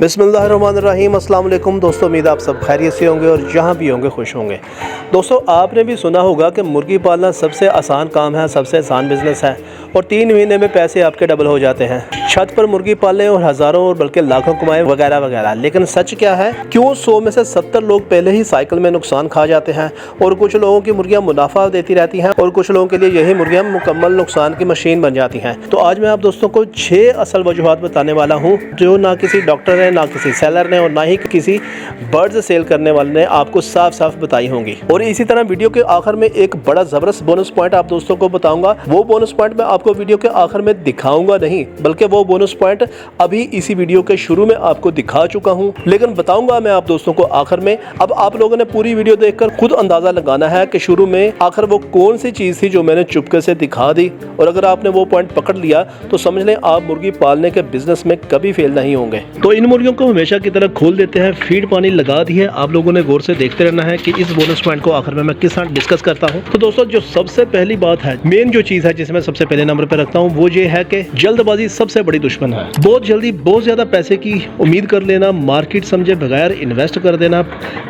बिस्मिल्लाहिर्रहमानिर्रहीम। अस्सलाम वालेकुम दोस्तों, उम्मीद आप सब खैरियत से होंगे और जहाँ भी होंगे खुश होंगे। दोस्तों, आपने भी सुना होगा कि मुर्गी पालना सबसे आसान काम है, सबसे आसान बिज़नेस है और 3 महीने में पैसे आपके डबल हो जाते हैं। छत पर मुर्गी पालें और हज़ारों और बल्कि लाखों कमाएं वगैरह वगैरह। लेकिन सच क्या है? क्यों 100 में से 70 लोग पहले ही साइकिल में नुकसान खा जाते हैं और कुछ लोगों की मुर्गियाँ मुनाफा देती रहती हैं और कुछ लोगों के लिए यही मुर्गियाँ मुकम्मल नुकसान की मशीन बन जाती हैं। तो आज मैं आप दोस्तों को 6 असल वजूहात बताने वाला हूँ जो ना किसी डॉक्टर ने, ना किसी सेलर ने और ना ही किसी बर्ड्स सेल करने वाले ने आपको साफ साफ बताई होंगी। और इसी तरह वीडियो के आखिर में एक बड़ा जबरदस्त बोनस पॉइंट आप दोस्तों को बताऊंगा। वो बोनस पॉइंट मैं आपको वीडियो के आखिर में दिखाऊंगा नहीं, बल्कि वो बोनस पॉइंट अभी इसी वीडियो के शुरू में आपको दिखा चुका हूं, लेकिन बताऊंगा मैं आप दोस्तों को आखिर में। अब आप लोगों ने पूरी वीडियो देखकर खुद अंदाजा लगाना है कि शुरू में आखिर वो कौन सी चीज थी जो मैंने चुपके से दिखा दी। और अगर आपने वो पॉइंट पकड़ लिया तो समझ लें आप मुर्गी पालने के बिजनेस में कभी फेल नहीं होंगे। तो इन मुर्गियों को हमेशा की तरह खोल देते हैं, फीड पानी लगा दी है। आप लोगों ने गौर से देखते रहना है कि इस बोनस पॉइंट को आखिर में मैं किस तरह डिस्कस करता हूं। तो दोस्तों, जो सबसे पहली बात है, मेन जो चीज है जिसे मैं सबसे पहले नंबर पे रखता हूं, वो ये है कि जल्दबाजी सबसे बड़ी दुश्मन है। बहुत जल्दी बहुत ज्यादा पैसे की उम्मीद कर लेना, मार्केट समझे बगैर इन्वेस्ट कर देना,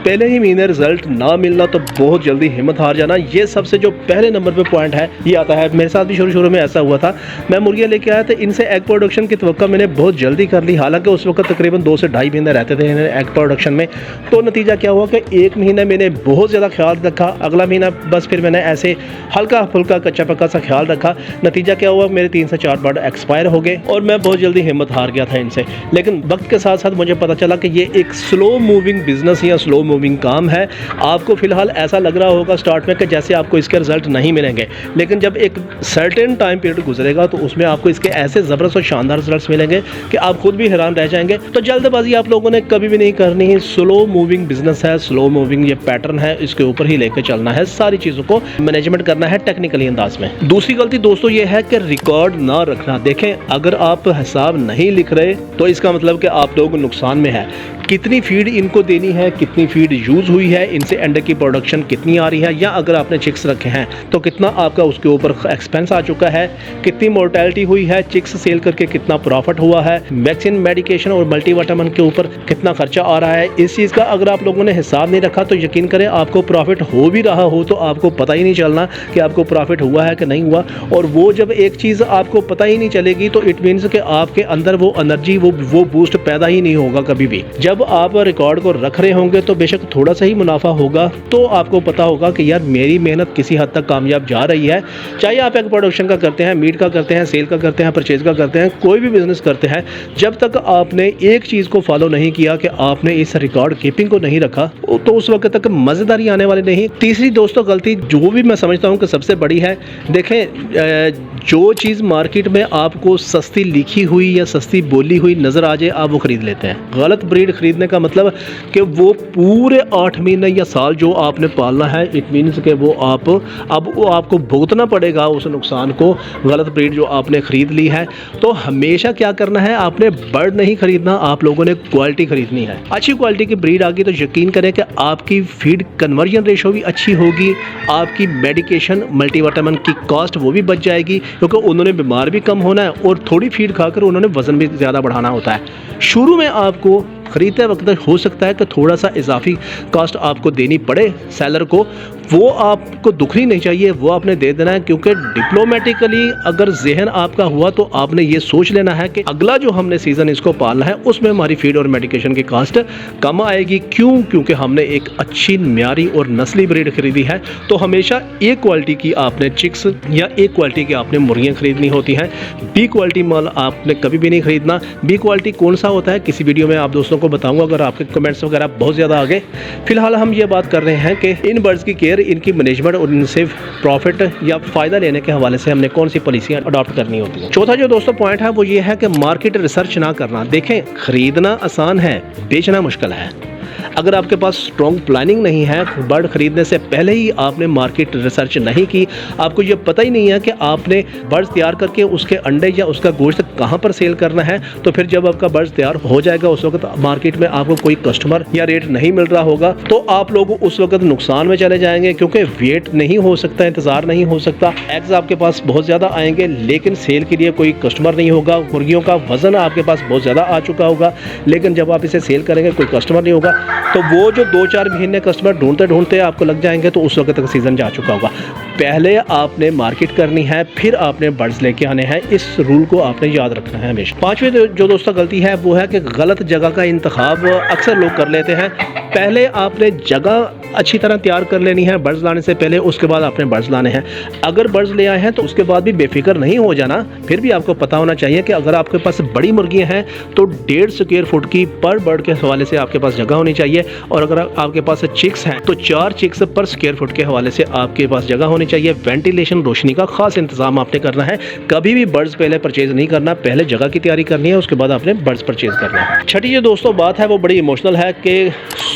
पहले ही महीने रिजल्ट ना मिलना तो बहुत जल्दी हिम्मत हार जाना, ये सबसे जो पहले नंबर पे पॉइंट है ये आता है। मेरे साथ भी शुरू में ऐसा हुआ था। मैं मुर्गियां लेके आया था, इनसे एग प्रोडक्शन की तवक्का मैंने बहुत जल्दी कर ली। हालांकि उस वक्त तकरीबन 2 से 2.5 महीने रहते थे एग प्रोडक्शन में। तो नतीजा क्या हुआ कि 1 महीना मैंने बहुत ज़्यादा ख्याल रखा, अगला महीना बस फिर मैंने ऐसे हल्का फुल्का कच्चा पक्का सा ख्याल रखा। नतीजा क्या हुआ, मेरे 3 से 4 बर्ड एक्सपायर हो गए और मैं बहुत जल्दी हिम्मत हार गया था इनसे। लेकिन वक्त के साथ साथ मुझे पता चला कि ये एक स्लो मूविंग बिजनेस या स्लो मूविंग काम है। आपको फिलहाल ऐसा लग रहा होगा स्टार्ट में कि जैसे आपको इसके रिजल्ट नहीं मिलेंगे, लेकिन जब एक सर्टेन टाइम पीरियड गुजरेगा तो उसमें आपको इसके ऐसे ज़बरदस्त और शानदार रिजल्ट्स मिलेंगे कि आप खुद भी हैरान रह जाएंगे। तो जल्दबाजी आप लोगों ने कभी भी नहीं करनी है। स्लो मूविंग बिजनेस है, स्लो मूविंग ये पैटर्न है, इसके ऊपर ही लेकर चलना है, सारी चीज़ों को मैनेजमेंट करना है टेक्निकली अंदाज में। दूसरी गलती दोस्तों ये है कि रिकॉर्ड ना रखना। देखें, अगर आप हिसाब नहीं लिख रहे तो इसका मतलब कि आप लोग नुकसान में है। कितनी फीड इनको देनी है, कितनी फीड यूज हुई है, इनसे अंडे की प्रोडक्शन कितनी आ रही है, या अगर आपने चिक्स रखे हैं तो कितना आपका उसके ऊपर एक्सपेंस आ चुका है, कितनी मोर्टेलिटी हुई है, चिक्स सेल करके कितना प्रॉफिट हुआ है, वैक्सीन मेडिकेशन और मल्टीविटामिन के ऊपर कितना खर्चा आ रहा है। इस चीज़ का अगर आप लोगों ने हिसाब नहीं रखा तो यकीन करें आपको प्रॉफिट हो भी रहा हो तो आपको पता ही नहीं चलना कि आपको प्रॉफिट हुआ है कि नहीं हुआ। और वो जब एक चीज़ आपको पता ही नहीं चलेगी तो इट मीन्स कि आपके अंदर वो एनर्जी, वो बूस्ट पैदा ही नहीं होगा कभी भी। जब आप रिकॉर्ड को रख रहे होंगे तो बेशक थोड़ा सा ही मुनाफा होगा तो आपको पता होगा कि यार मेरी मेहनत किसी हद तक कामयाब जा रही है। चाहे आप एक प्रोडक्शन का करते हैं, मीट का करते हैं, सेल का करते हैं, परचेज का करते हैं, कोई भी बिजनेस करते हैं, जब तक आपने एक चीज़ को फॉलो नहीं किया कि आपने इस रिकॉर्ड कीपिंग को नहीं रखा तो उस वक्त तक मज़ेदारी आने वाली नहीं। तीसरी दोस्तों गलती जो भी मैं समझता हूँ कि सबसे बड़ी है, देखें जो चीज़ मार्केट में आपको सस्ती लिखी हुई या सस्ती बोली हुई नज़र आ जाए आप वो ख़रीद लेते हैं। गलत ब्रीड खरीदने का मतलब कि वो पूरे 8 महीने या साल जो आपने पालना है, इट मीन्स कि वो आपको भुगतना पड़ेगा उस नुकसान को, गलत ब्रीड जो आपने ख़रीद ली है। तो हमेशा क्या करना है, आपने बर्ड नहीं खरीदना, आप लोगों ने क्वालिटी खरीदनी है। अच्छी क्वालिटी की ब्रीड आ गई तो यकीन करें कि आपकी फीड कन्वर्जन रेशो भी अच्छी होगी, आपकी मेडिकेशन मल्टीविटामिन की कॉस्ट वो भी बच जाएगी, क्योंकि उन्होंने बीमार भी कम होना है और थोड़ी फीड खाकर उन्होंने वज़न भी ज़्यादा बढ़ाना होता है। शुरू में आपको ख़रीदते वक्त हो सकता है कि थोड़ा सा इजाफी कॉस्ट आपको देनी पड़े सेलर को, वो आपको दुखनी नहीं चाहिए, वो आपने दे देना है। क्योंकि डिप्लोमेटिकली अगर जहन आपका हुआ तो आपने ये सोच लेना है कि अगला जो हमने सीज़न इसको पालना है उसमें हमारी फीड और मेडिकेशन की कॉस्ट कम आएगी। क्यों? क्योंकि हमने एक अच्छी म्यारी और नस्ली ब्रीड खरीदी है। तो हमेशा एक क्वालिटी की आपने चिक्स या एक क्वालिटी की आपने मुर्गियाँ खरीदनी होती हैं। बी क्वालिटी माल आपने कभी भी नहीं खरीदना। बी क्वालिटी कौन सा होता है किसी वीडियो में आप दोस्तों को बताऊंगा, अगर आपके कमेंट्स वगैरह बहुत ज़्यादा आ गए। फिलहाल हम ये बात कर रहे हैं कि इन बर्ड्स की केयर, इनकी मैनेजमेंट और इनसे प्रॉफिट या फ़ायदा लेने के हवाले से हमने कौन सी पॉलिसियाँ अडॉप्ट करनी होती हैं। चौथा जो दोस्तों पॉइंट है वो ये है कि मार्केट रिसर्च ना करना। देखें, ख़रीदना आसान है, बेचना मुश्किल है। अगर आपके पास स्ट्रॉन्ग प्लानिंग नहीं है, बर्ड खरीदने से पहले ही आपने मार्केट रिसर्च नहीं की, आपको ये पता ही नहीं है कि आपने बर्ड्स तैयार करके उसके अंडे या उसका गोश्त कहाँ पर सेल करना है, तो फिर जब आपका बर्ड्स तैयार हो जाएगा उस वक्त मार्केट में आपको कोई कस्टमर या रेट नहीं मिल रहा होगा, तो आप लोग उस वक्त नुकसान में चले जाएंगे, क्योंकि वेट नहीं हो सकता, इंतजार नहीं हो सकता। एग्स आपके पास बहुत ज़्यादा आएंगे लेकिन सेल के लिए कोई कस्टमर नहीं होगा। मुर्गियों का वजन आपके पास बहुत ज़्यादा आ चुका होगा लेकिन जब आप इसे सेल करेंगे कोई कस्टमर नहीं होगा, तो वो जो 2-4 महीने कस्टमर ढूंढते ढूंढते आपको लग जाएंगे, तो उस वक्त तक सीज़न जा चुका होगा। पहले आपने मार्केट करनी है, फिर आपने बर्ड्स लेके आने हैं। इस रूल को आपने याद रखना है हमेशा। पांचवी जो दोस्तों गलती है वो है कि गलत जगह का इंतखाब अक्सर लोग कर लेते हैं। पहले आपने जगह अच्छी तरह तैयार कर लेनी है बर्ड्स लाने से पहले, उसके बाद आपने बर्ड्स लाने हैं। अगर बर्ड्स ले आए हैं तो उसके बाद भी बेफिक्र नहीं हो जाना, फिर भी आपको पता होना चाहिए कि अगर आपके पास बड़ी मुर्गियां हैं तो 1.5 स्क्वायर फुट की पर बर्ड के हवाले से आपके पास जगह होनी चाहिए, और अगर आपके पास चिक्स हैं तो 4 चिक्स पर स्क्वायर फुट के हवाले से आपके पास जगह होनी चाहिए। वेंटिलेशन, रोशनी का खास इंतजाम आपने करना है। कभी भी बर्ड्स पहले परचेज नहीं करना, पहले जगह की तैयारी करनी है, उसके बाद आपने बर्ड्स परचेज करना है। छठी जो दोस्तों बात है वो बड़ी इमोशनल है कि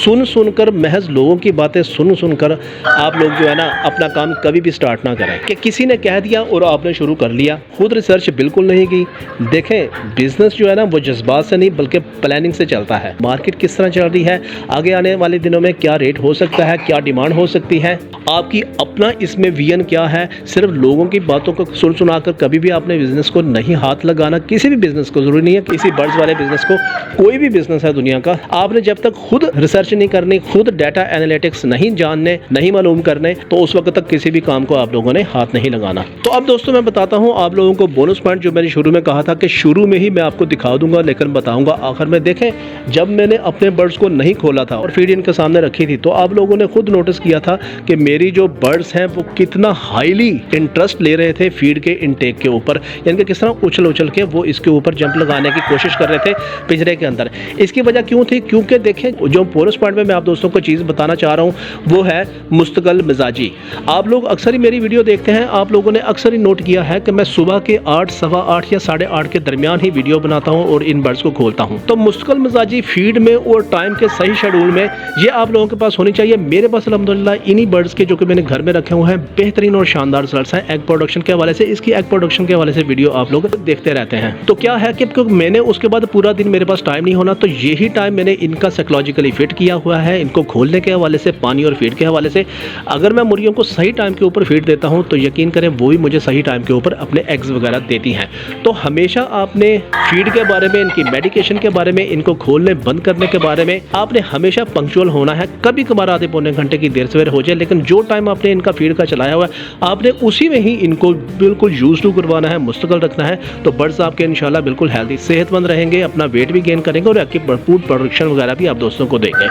सुनकर महज लोगों की बातें सुनकर आप लोग जो है ना अपना काम कभी भी स्टार्ट ना करें कि किसी ने कह दिया और आपने शुरू कर लिया, खुद रिसर्च बिल्कुल नहीं की। देखें, बिजनेस जो है ना वो जज्बात से नहीं बल्कि प्लानिंग से चलता है। मार्केट किस तरह चल रही है, आगे आने वाले दिनों में क्या रेट हो सकता है, क्या डिमांड हो सकती है, आपकी अपना इसमें विजन क्या है। सिर्फ लोगों की बातों को सुनाकर कभी भी आपने बिजनेस को नहीं हाथ लगाना। किसी भी बिजनेस को, जरूरी नहीं है किसी बर्ड्स वाले बिजनेस को, कोई भी बिजनेस है दुनिया का, आपने जब तक खुद रिसर्च नहीं करनी, खुद डाटा एनालिटिक्स नहीं जानने, नहीं मालूम करने, तो उस वक्त तक किसी भी काम को आप लोगों ने हाथ नहीं लगाना। तो अब दोस्तों मैं बताता हूं आप लोगों को बोनस पॉइंट, जो मैंने शुरू में कहा था कि शुरू में ही मैं आपको दिखा दूंगा लेकिन बताऊंगा आखिर में। देखें, जब मैंने अपने बर्ड्स को नहीं खोला था और फीड इनके सामने रखी थी, तो आप लोगों ने खुद नोटिस किया था कि मेरी जो बर्ड्स हैं वो कितना हाईली इंटरेस्ट ले रहे थे फीड के इनटेक के ऊपर, यानी कि किस तरह उछल के वो इसके ऊपर जंप लगाने की कोशिश कर रहे थे पिंजरे के अंदर। इसकी वजह क्यों थी? क्योंकि देखें, जो बोनस पॉइंट में मैं आप दोस्तों को चीज़ बताना चाह रहा हूँ वो है मुस्तकिल मिजाजी। आप लोग अक्सर ही मेरी वीडियो देखते हैं, आप लोगों ने अक्सर ही नोट किया है कि मैं सुबह के 8, सवा 8 या 8:30 के दरमियान ही वीडियो बनाता हूं और इन बर्ड्स को खोलता हूं। तो मुस्तकिल मिजाजी फीड में और टाइम के सही शेड्यूल में ये आप लोगों के पास होनी चाहिए। मेरे पास अल्हम्दुलिल्लाह इन्हीं बर्ड्स के जो कि मैंने घर में रखे हुए हैं बेहतरीन और शानदार रिजल्ट्स हैं। एग प्रोडक्शन के हवाले से, इसकी एग प्रोडक्शन के हवाले से वीडियो आप लोग देखते रहते हैं। तो क्या है कि मैंने उसके बाद पूरा दिन मेरे पास टाइम नहीं होना, तो यही टाइम मैंने इनका साइकोलॉजिकली फिट किया हुआ है, इनको खोलने के हवाले से, पानी और फीड के हवाले से। अगर मैं मुर्गियों को सही टाइम के ऊपर फीड देता हूं तो यकीन करें वो भी मुझे सही टाइम के ऊपर अपने एग्स वगैरह देती हैं। तो हमेशा आपने फीड के बारे में, इनकी मेडिकेशन के बारे में, इनको खोलने बंद करने के बारे में आपने हमेशा पंक्चुअल होना है। कभी कभार आधे पौने घंटे की देर सवेर हो जाए, लेकिन जो टाइम आपने इनका फीड का चलाया हुआ है आपने उसी में ही इनको बिल्कुल यूज टू करवाना है, मुस्तकिल रखना है। तो बर्ड्स आपके इंशाल्लाह बिल्कुल हेल्दी, सेहतमंद रहेंगे, अपना वेट भी गेन करेंगे और आपकी भरपूर प्रोडक्शन वगैरह भी आप दोस्तों को देंगे।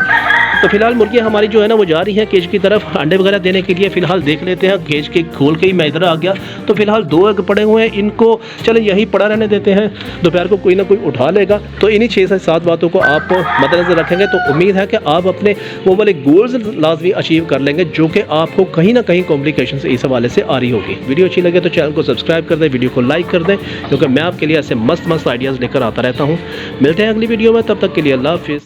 तो फिलहाल मुर्गियाँ हमारी जो है ना वो जा रही हैं केज की तरफ अंडे वगैरह देने के लिए। फिलहाल देख लेते हैं, केज के खोल के ही मैं इधर आ गया तो फिलहाल 2 एग पड़े हुए हैं, इनको चले यहीं पड़ा रहने देते हैं, दोपहर को कोई ना कोई उठा लेगा। तो इन्हीं 6 से 7 बातों को आप मद्देनजर रखेंगे तो उम्मीद है कि आप अपने वो वाले गोल्स लाजमी अचीव कर लेंगे जो कि आपको कहीं ना कहीं कॉम्प्लिकेशन से इस हवाले से आ रही होगी। वीडियो अच्छी लगे तो चैनल को सब्सक्राइब कर दें, वीडियो को लाइक कर दें, क्योंकि मैं आपके लिए ऐसे मस्त आइडियाज़ लेकर आता रहता हूँ। मिलते हैं अगली वीडियो में, तब तक के लिए अल्लाह हाफिज़।